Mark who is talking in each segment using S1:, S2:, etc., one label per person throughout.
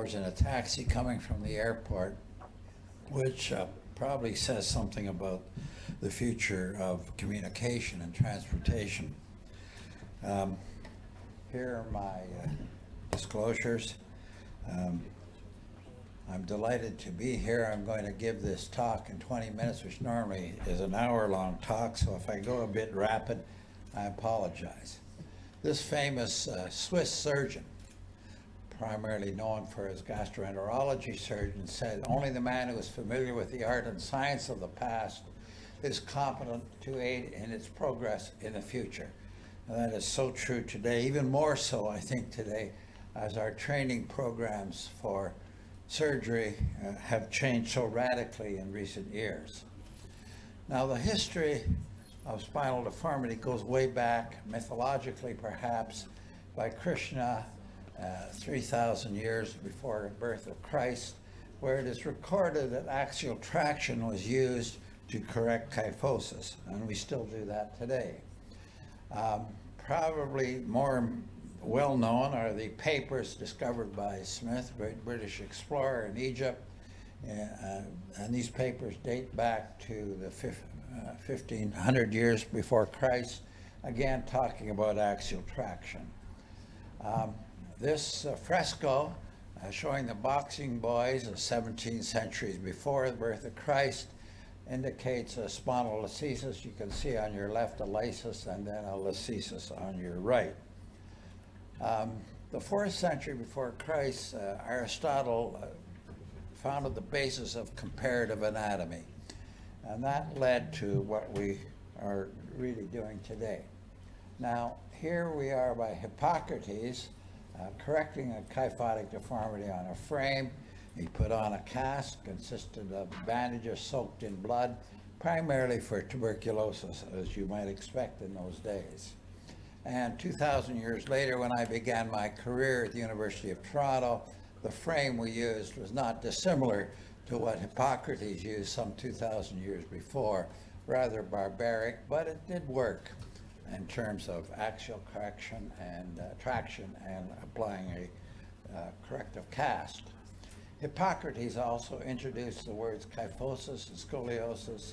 S1: hours in a taxi coming from the airport, which probably says something about the future of communication and transportation. Here are my disclosures. I'm delighted to be here. I'm going to give this talk in 20 minutes, which normally is an hour-long talk, so if I go a bit rapid, I apologize. This famous Swiss surgeon, primarily known for his gastroenterology surgeon, said, "Only the man who is familiar with the art and science of the past is competent to aid in its progress in the future." And that is so true today, even more so, I think, today, as our training programs for surgery have changed so radically in recent years. Now, the history of spinal deformity goes way back, mythologically perhaps, by Krishna, 3,000 years before the birth of Christ, where it is recorded that axial traction was used to correct kyphosis, and we still do that today. Probably more well-known are the papers discovered by Smith, great British explorer in Egypt, and these papers date back to the 1,500 years before Christ, again talking about axial traction. This fresco showing the boxing boys of 17 centuries before the birth of Christ indicates a spondylolisthesis. You can see on your left a lysis and then a listhesis on your right. The 4th century before Christ, Aristotle founded the basis of comparative anatomy, and that led to what we are really doing today. Now, here we are by Hippocrates correcting a kyphotic deformity on a frame. He put on a cast consisted of bandages soaked in blood, primarily for tuberculosis, as you might expect in those days. And 2,000 years later, when I began my career at the University of Toronto, the frame we used was not dissimilar to what Hippocrates used some 2,000 years before, rather barbaric, but it did work in terms of axial correction and traction and applying a corrective cast. Hippocrates also introduced the words kyphosis and scoliosis,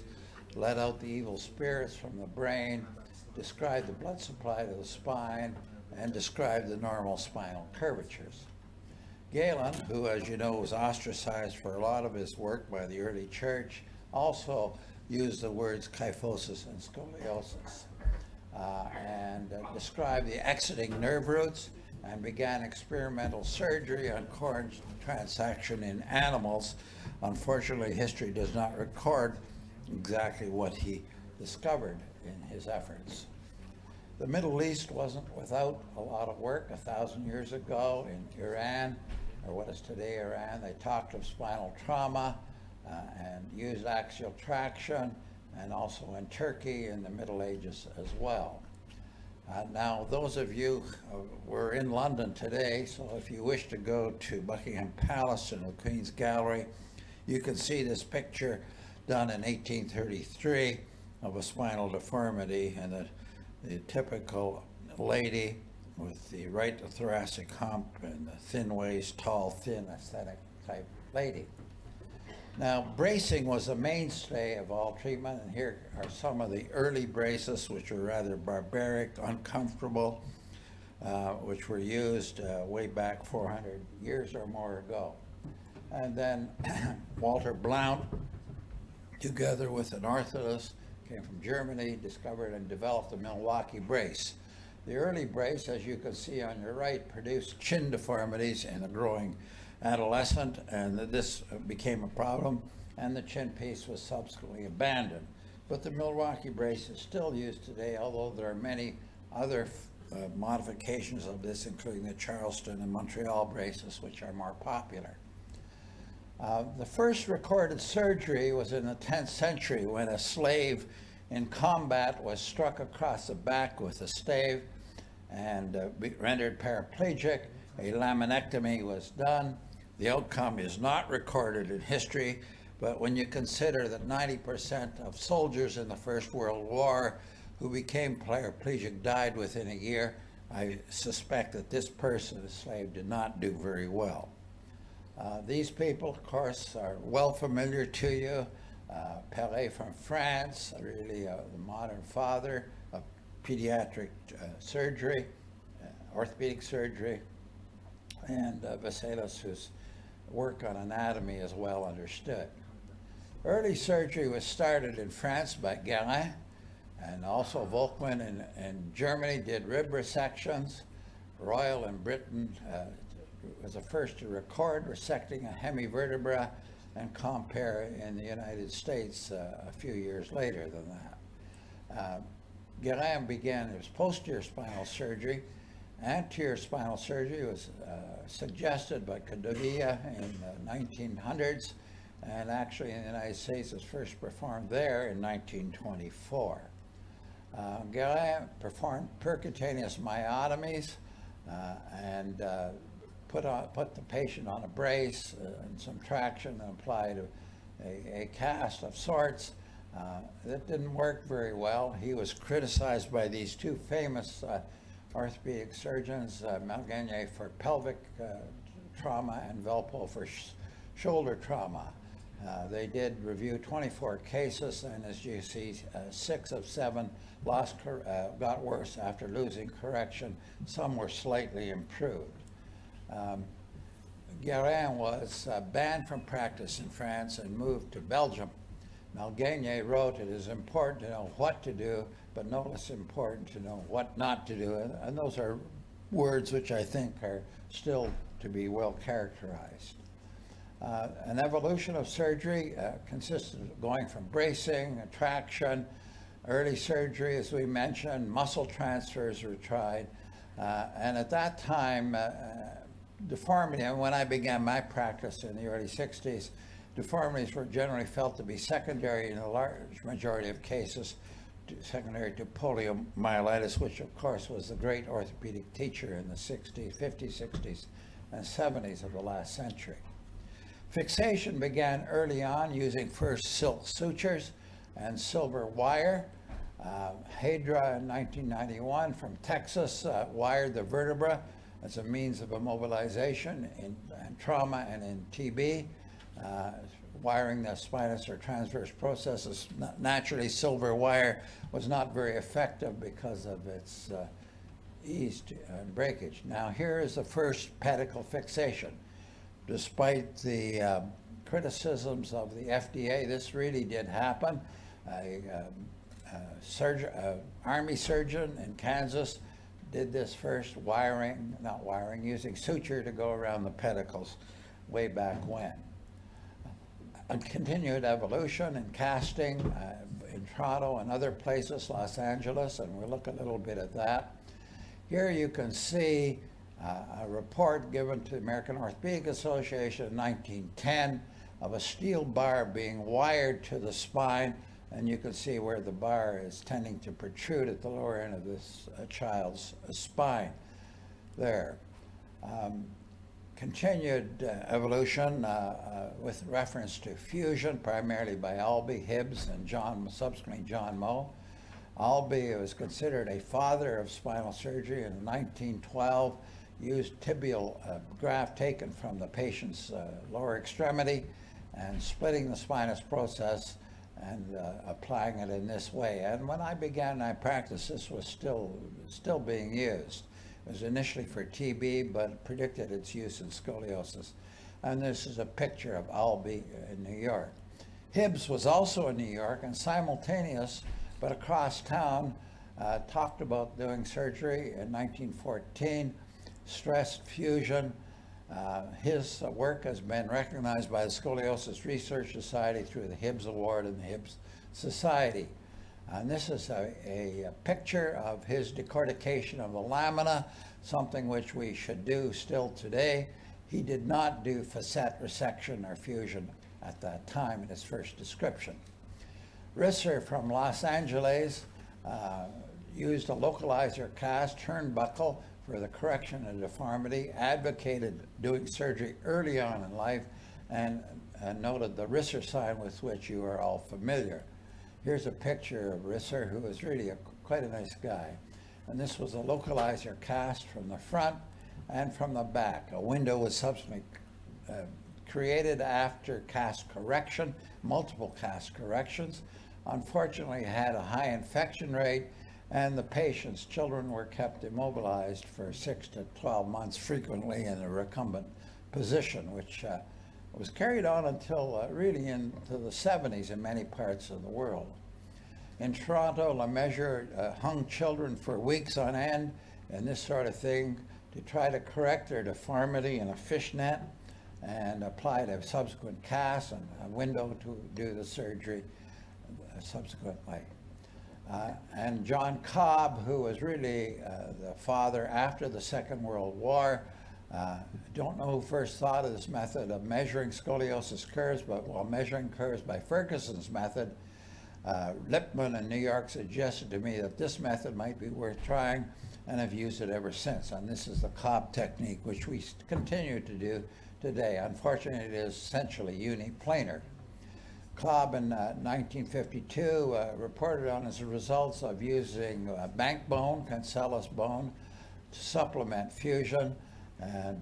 S1: let out the evil spirits from the brain, described the blood supply to the spine, and described the normal spinal curvatures. Galen, who, as you know, was ostracized for a lot of his work by the early church, also used the words kyphosis and scoliosis and described the exiting nerve roots and began experimental surgery on cord transection in animals. Unfortunately, history does not record exactly what he discovered in his efforts. The Middle East wasn't without a lot of work. 1,000 years ago in Iran, or what is today Iran, they talked of spinal trauma and used axial traction, and also in Turkey in the Middle Ages as well. Now, those of you were in London today, so if you wish to go to Buckingham Palace and the Queen's Gallery, you can see this picture done in 1833 of a spinal deformity, and the typical lady with the right thoracic hump and the thin waist, tall, thin, aesthetic type lady. Now, bracing was a mainstay of all treatment, and here are some of the early braces, which were rather barbaric, uncomfortable, which were used way back 400 years or more ago. And then Walter Blount, together with an orthotist, came from Germany, discovered and developed the Milwaukee brace. The early brace, as you can see on your right, produced chin deformities in a growing adolescent, and this became a problem, and the chin piece was subsequently abandoned. But the Milwaukee brace is still used today, although there are many other modifications of this, including the Charleston and Montreal braces, which are more popular. The first recorded surgery was in the 10th century when a slave in combat was struck across the back with a stave and rendered paraplegic. A laminectomy was done. The outcome is not recorded in history, but when you consider that 90% of soldiers in the First World War who became paraplegic died within a year, I suspect that this person, the slave, did not do very well. These people, of course, are well familiar to you. Pelé from France, really the modern father of pediatric surgery, orthopedic surgery, and Vesalius, whose work on anatomy is well understood. Early surgery was started in France by Guérin, and also Volkmann in Germany did rib resections. Royal in Britain was the first to record resecting a hemivertebra, and Compare in the United States a few years later than that. Guérin began his posterior spinal surgery. Anterior spinal surgery was suggested by Kostuik in the 1900s, and actually in the United States was first performed there in 1924. Guérin performed percutaneous myotomies and put the patient on a brace and some traction and applied a cast of sorts. That didn't work very well. He was criticized by these two famous orthopedic surgeons, Malgaigne for pelvic trauma and Velpo for shoulder trauma. They did review 24 cases, and as you see, 6 of 7 got worse after losing correction. Some were slightly improved. Guérin was banned from practice in France and moved to Belgium. Malgaigne wrote, "It is important to know what to do, but no less important to know what not to do." And those are words which I think are still to be well characterized. An evolution of surgery consisted of going from bracing, traction, early surgery, as we mentioned, muscle transfers were tried. And at that time, deformity, and when I began my practice in the early 60s, deformities were generally felt to be secondary in a large majority of cases, secondary to poliomyelitis, which of course was the great orthopedic teacher in the 60s, 50s, 60s, and 70s of the last century. Fixation began early on using first silk sutures and silver wire. Hadra in 1991 from Texas wired the vertebra as a means of immobilization in trauma and in TB. Wiring the spinous or transverse processes. Naturally, silver wire was not very effective because of its ease and breakage. Now here is the first pedicle fixation. Despite the criticisms of the FDA, this really did happen. Army surgeon in Kansas did this first, using suture to go around the pedicles way back when. A continued evolution in casting in Toronto and other places, Los Angeles, and we'll look a little bit at that. Here you can see a report given to the American Orthopedic Association in 1910 of a steel bar being wired to the spine, and you can see where the bar is tending to protrude at the lower end of this child's spine there. Continued evolution with reference to fusion, primarily by Albee, Hibbs, and subsequently John Moe. Albee was considered a father of spinal surgery in 1912, used tibial graft taken from the patient's lower extremity and splitting the spinous process and applying it in this way. And when I began my practice, this was still being used. It was initially for TB, but predicted its use in scoliosis. And this is a picture of Albee in New York. Hibbs was also in New York, and simultaneous, but across town, talked about doing surgery in 1914, stressed fusion. His work has been recognized by the Scoliosis Research Society through the Hibbs Award and the Hibbs Society. And this is a picture of his decortication of the lamina, something which we should do still today. He did not do facet resection or fusion at that time in his first description. Risser from Los Angeles used a localizer cast turnbuckle for the correction of deformity, advocated doing surgery early on in life, and noted the Risser sign with which you are all familiar. Here's a picture of Risser, who was really quite a nice guy. And this was a localizer cast from the front and from the back. A window was subsequently created after cast correction, multiple cast corrections. Unfortunately, it had a high infection rate, and the patients, children, were kept immobilized for 6 to 12 months, frequently in a recumbent position, which was carried on until really into the 70s in many parts of the world. In Toronto, Lemessurier hung children for weeks on end and this sort of thing to try to correct their deformity in a fishnet, and applied a subsequent cast and a window to do the surgery subsequently. And John Cobb, who was really the father after the Second World War, don't know who first thought of this method of measuring scoliosis curves, but while measuring curves by Ferguson's method, Lippmann in New York suggested to me that this method might be worth trying, and I've used it ever since. And this is the Cobb technique, which we continue to do today. Unfortunately, it is essentially uniplanar. Cobb in 1952 reported on his results of using bank bone, cancellous bone, to supplement fusion,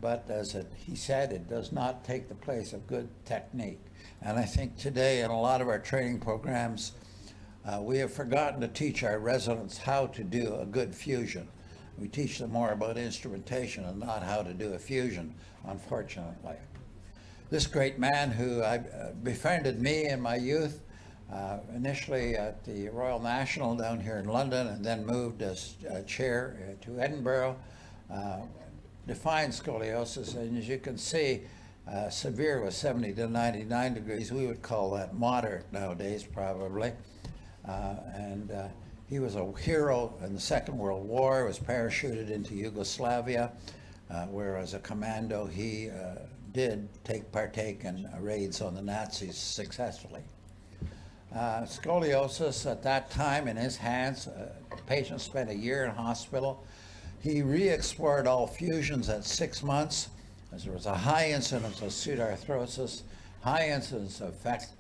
S1: but he said, it does not take the place of good technique. And I think today in a lot of our training programs, we have forgotten to teach our residents how to do a good fusion. We teach them more about instrumentation and not how to do a fusion, unfortunately. This great man who befriended me in my youth, initially at the Royal National down here in London, and then moved as chair to Edinburgh, defined scoliosis, and as you can see, severe was 70 to 99 degrees. We would call that moderate nowadays, probably. He was a hero in the Second World War, was parachuted into Yugoslavia, where as a commando he did partake in raids on the Nazis successfully. Scoliosis at that time in his hands, the patient spent a year in hospital. He re-explored all fusions at 6 months, as there was a high incidence of pseudarthrosis, high incidence of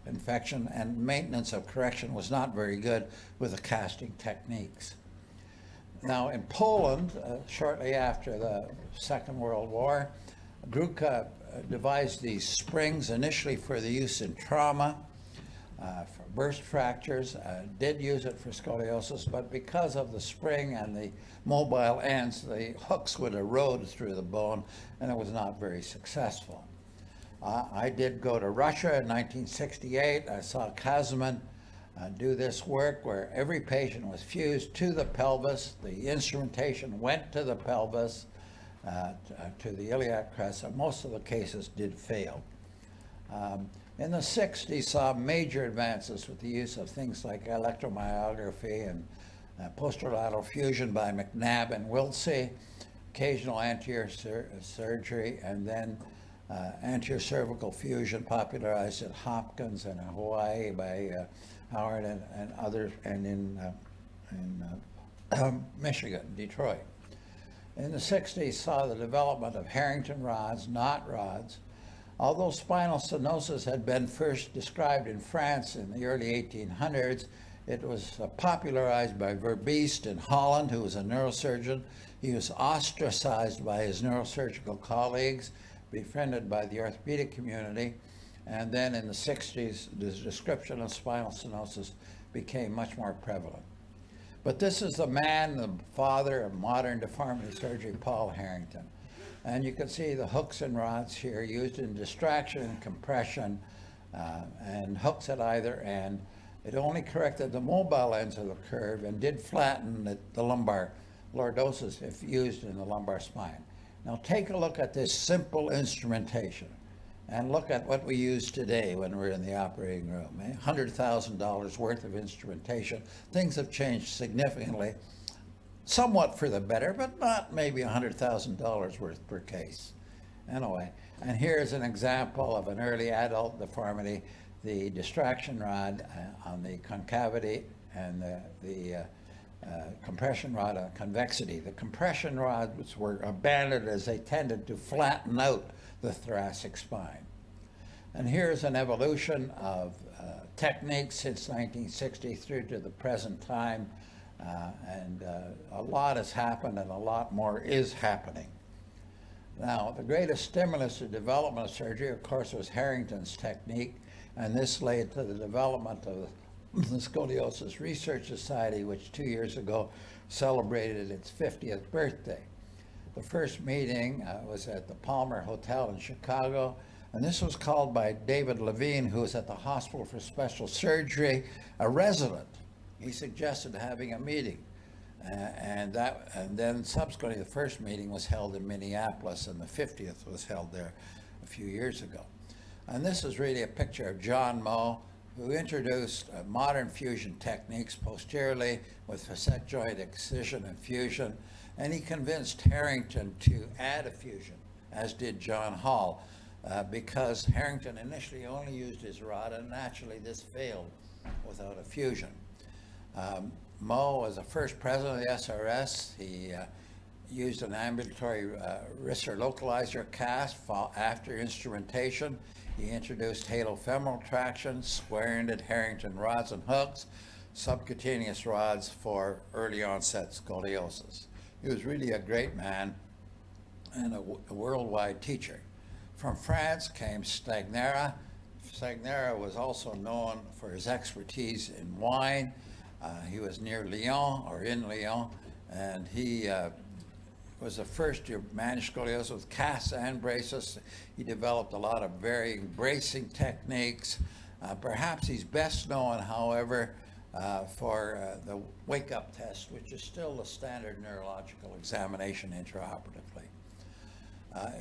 S1: infection, and maintenance of correction was not very good with the casting techniques. Now in Poland, shortly after the Second World War, Gruca devised these springs initially for the use in trauma, for burst fractures, did use it for scoliosis, but because of the spring and the mobile ends, the hooks would erode through the bone, and it was not very successful. I did go to Russia in 1968. I saw Kazman do this work where every patient was fused to the pelvis. The instrumentation went to the pelvis, to the iliac crest, and most of the cases did fail. In the 60s, saw major advances with the use of things like electromyography and posterolateral fusion by McNabb and Wiltsey, occasional anterior surgery, and then anterior cervical fusion popularized at Hopkins and in Hawaii by Howard and others, and in Michigan, Detroit. In the 60s, saw the development of Harrington rods, knot rods. Although spinal stenosis had been first described in France in the early 1800s, it was popularized by Verbiest in Holland, who was a neurosurgeon. He was ostracized by his neurosurgical colleagues, befriended by the orthopedic community, and then in the 60s, the description of spinal stenosis became much more prevalent. But this is the man, the father of modern deformity surgery, Paul Harrington. And you can see the hooks and rods here used in distraction and compression, and hooks at either end. It only corrected the mobile ends of the curve and did flatten the lumbar lordosis if used in the lumbar spine. Now take a look at this simple instrumentation and look at what we use today when we're in the operating room. $100,000 worth of instrumentation. Things have changed significantly, somewhat for the better, but not maybe $100,000 worth per case. Anyway, and here's an example of an early adult deformity, the distraction rod on the concavity and the compression rod on convexity. The compression rods were abandoned as they tended to flatten out the thoracic spine. And here's an evolution of techniques since 1960 through to the present time, and a lot has happened and a lot more is happening. Now, the greatest stimulus to development of surgery, of course, was Harrington's technique, and this led to the development of the Scoliosis Research Society, which 2 years ago celebrated its 50th birthday. The first meeting was at the Palmer Hotel in Chicago, and this was called by David Levine, who was at the Hospital for Special Surgery, a resident. He suggested having a meeting. And then subsequently, the first meeting was held in Minneapolis, and the 50th was held there a few years ago. And this is really a picture of John Moe, who introduced modern fusion techniques posteriorly with facet joint excision and fusion, and he convinced Harrington to add a fusion, as did John Hall, because Harrington initially only used his rod, and naturally this failed without a fusion. Moe was the first president of the SRS. He used an ambulatory wrisser localizer cast after instrumentation. He introduced halofemoral traction, square-ended Harrington rods and hooks, subcutaneous rods for early onset scoliosis. He was really a great man and a worldwide teacher. From France came Stagnera. Stagnera was also known for his expertise in wine. He was near Lyon, or in Lyon, and he was the first to manage scoliosis with casts and braces. He developed a lot of varying bracing techniques. Perhaps he's best known, however, for the wake-up test, which is still the standard neurological examination intraoperatively.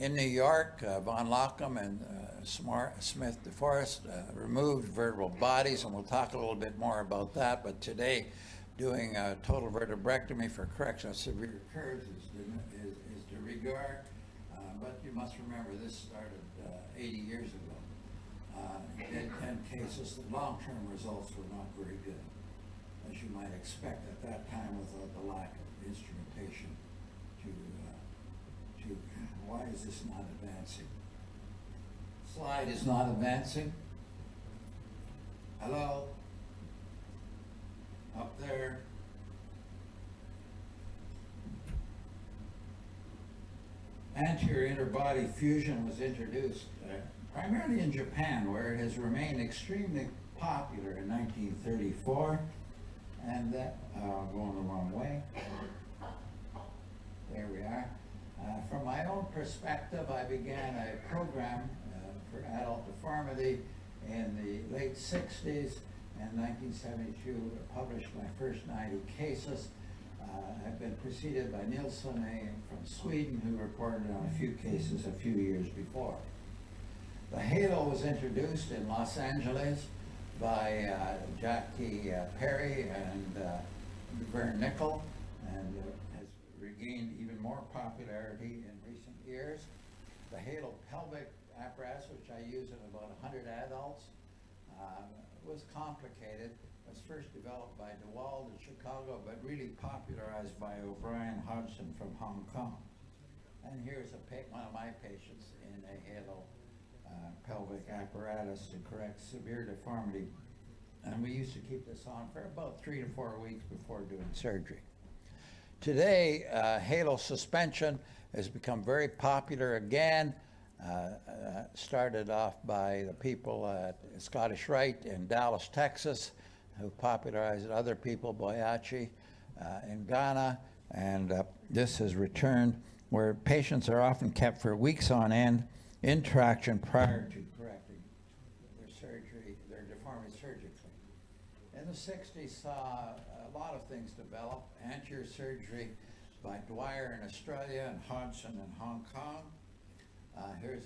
S1: In New York, von Lockham and Smith DeForest removed vertebral bodies, and we'll talk a little bit more about that, but today doing a total vertebrectomy for correction of severe curves is de rigueur, but you must remember this started 80 years ago. In 10 cases, the long-term results were not very good, as you might expect at that time without the lack of instrumentation to why is this not advancing? Slide is not advancing. Hello? Up there. Anterior interbody fusion was introduced primarily in Japan, where it has remained extremely popular in 1934. And that, going the wrong way. There we are. From my own perspective, I began a program for adult deformity in the late 60s, and 1972 published my first 90 cases. I've been preceded by Nilsson from Sweden, who reported on a few cases a few years before. The halo was introduced in Los Angeles by Jackie Perry and Vern Nickel, and has regained even more popularity in recent years. The halo pelvic apparatus, which I use in about 100 adults, was complicated. It was first developed by DeWald in Chicago, but really popularized by O'Brien Hodgson from Hong Kong. And here's one of my patients in a halo pelvic apparatus to correct severe deformity. And we used to keep this on for about 3 to 4 weeks before doing surgery. Today, halo suspension has become very popular again. Started off by the people at Scottish Rite in Dallas, Texas, who popularized other people, Boyachi in Ghana, and this has returned where patients are often kept for weeks on end in traction prior to correcting their surgery, their deformity surgically. In the 60s, saw a lot of things develop. Anterior surgery by Dwyer in Australia and Hodgson in Hong Kong. Here's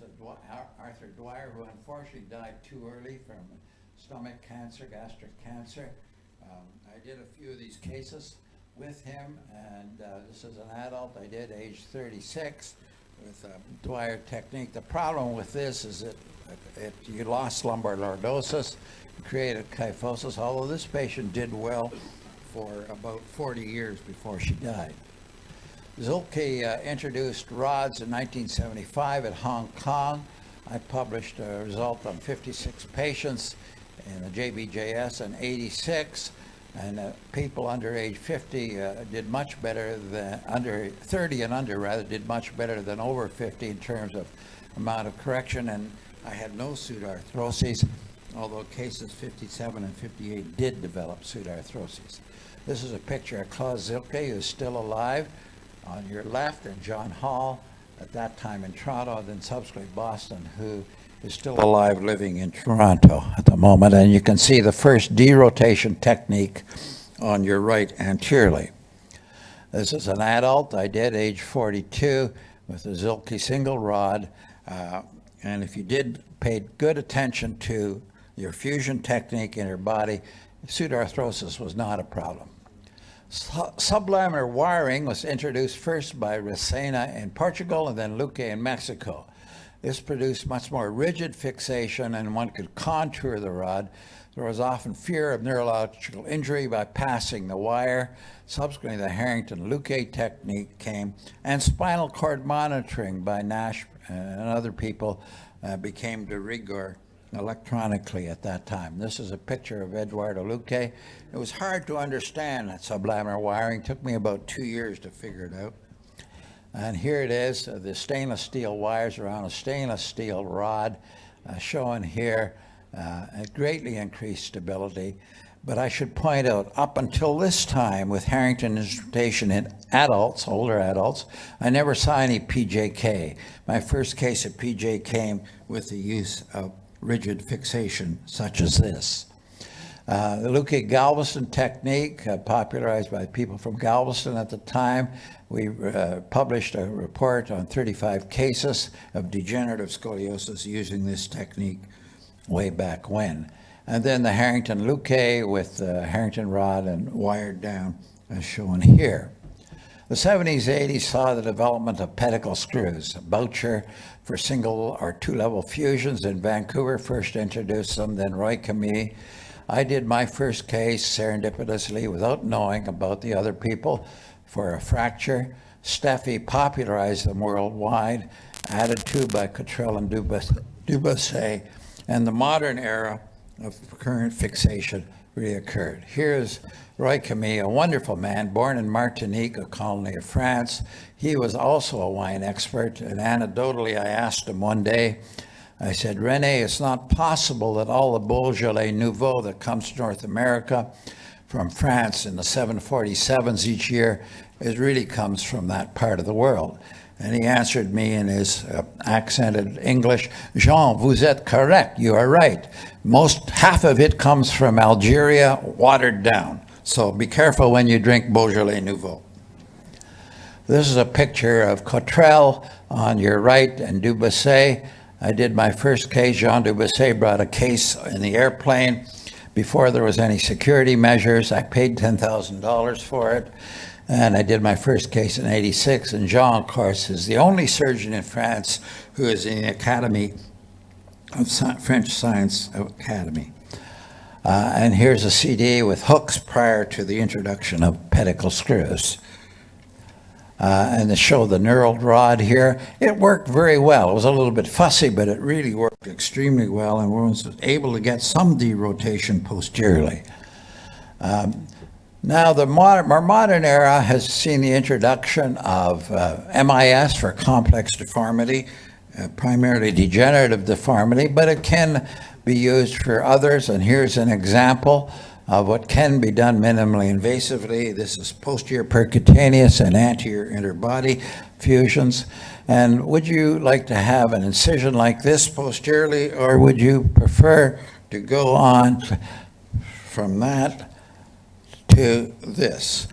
S1: Arthur Dwyer, who unfortunately died too early from stomach cancer, gastric cancer. I did a few of these cases with him, and this is an adult I did, age 36, with Dwyer technique. The problem with this is that you lost lumbar lordosis, created kyphosis, although this patient did well for about 40 years before she died. Zilke introduced rods in 1975 at Hong Kong. I published a result on 56 patients in the JBJS in 86. And people under age 50 did much better than, under 30 and under rather, did much better than over 50 in terms of amount of correction. And I had no pseudarthroses, although cases 57 and 58 did develop pseudarthroses. This is a picture of Klaus Zielke, who's still alive on your left, and John Hall, at that time in Toronto, and then subsequently Boston, who is still alive living in Toronto at the moment. And you can see the first derotation technique on your right anteriorly. This is an adult I did, age 42, with a Zielke single rod. And if you paid good attention to your fusion technique in your body, pseudarthrosis was not a problem. Sublaminar wiring was introduced first by Resena in Portugal and then Luque in Mexico. This produced much more rigid fixation, and one could contour the rod. There was often fear of neurological injury by passing the wire. Subsequently, the Harrington-Luque technique came, and spinal cord monitoring by Nash and other people became de rigueur electronically at that time. This is a picture of Eduardo Luque. It was hard to understand that sublaminar wiring. It took me about 2 years to figure it out. And here it is, the stainless steel wires around a stainless steel rod, shown here. It greatly increased stability. But I should point out, up until this time, with Harrington instrumentation in adults, older adults, I never saw any PJK. My first case of PJ came with the use of rigid fixation such as this. The Luque Galveston technique, popularized by people from Galveston at the time. We published a report on 35 cases of degenerative scoliosis using this technique way back when. And then the Harrington-Luque with the Harrington rod and wired down as shown here. The 70s, 80s saw the development of pedicle screws. Boucher for single or two-level fusions in Vancouver first introduced them, then Roy Camille. I did my first case serendipitously without knowing about the other people for a fracture. Steffi popularized them worldwide, added to by Cottrell and Dubasset, and the modern era of current fixation reoccurred. Here's Roy Camille, a wonderful man, born in Martinique, a colony of France. He was also a wine expert, and anecdotally I asked him one day, I said, René, it's not possible that all the Beaujolais Nouveau that comes to North America from France in the 747s each year really comes from that part of the world. And he answered me in his accented English, Jean, vous êtes correct, you are right. Half of it comes from Algeria, watered down. So be careful when you drink Beaujolais Nouveau. This is a picture of Cottrell on your right and Dubasset. I did my first case. Jean Dubasset brought a case in the airplane before there was any security measures. I paid $10,000 for it. And I did my first case in '86. And Jean, of course, is the only surgeon in France who is in the Academy of French Science Academy. And here's a CD with hooks prior to the introduction of pedicle screws. And to show the knurled rod here, it worked very well. It was a little bit fussy, but it really worked extremely well, and was able to get some derotation posteriorly. Now, the more modern era has seen the introduction of MIS for complex deformity, primarily degenerative deformity, but it can be used for others, and here's an example of what can be done minimally invasively. This is posterior percutaneous and anterior interbody fusions. And would you like to have an incision like this posteriorly, or would you prefer to go on from that to this?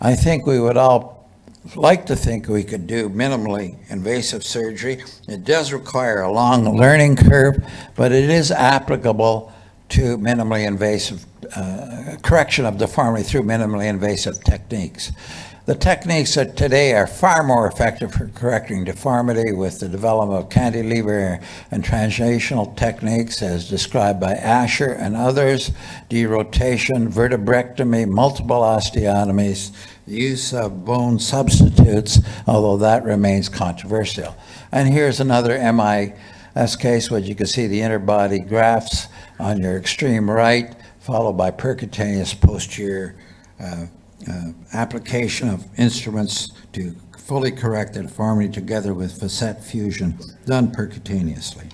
S1: I think we would all like to think we could do minimally invasive surgery. It does require a long learning curve, but it is applicable to minimally invasive correction of deformity through minimally invasive techniques. The techniques that today are far more effective for correcting deformity with the development of cantilever and translational techniques as described by Asher and others, derotation, vertebrectomy, multiple osteotomies, use of bone substitutes, although that remains controversial. And here's another MIS case where you can see the interbody grafts on your extreme right, followed by percutaneous posterior application of instruments to fully correct the deformity together with facet fusion done percutaneously.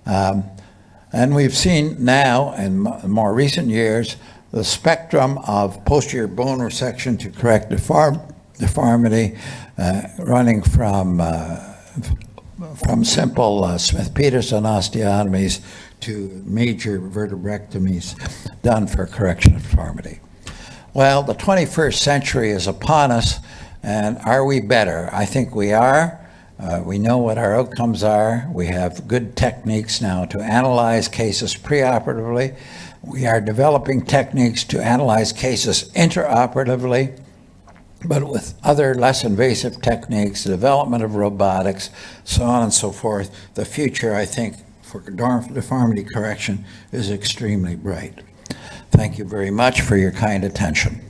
S1: And we've seen now, in more recent years, the spectrum of posterior bone resection to correct deformity running from simple Smith-Peterson osteotomies to major vertebrectomies done for correction of deformity. Well, the 21st century is upon us, and are we better? I think we are. We know what our outcomes are. We have good techniques now to analyze cases preoperatively. We are developing techniques to analyze cases intraoperatively, but with other less invasive techniques, the development of robotics, so on and so forth. The future, I think, for deformity correction is extremely bright. Thank you very much for your kind attention.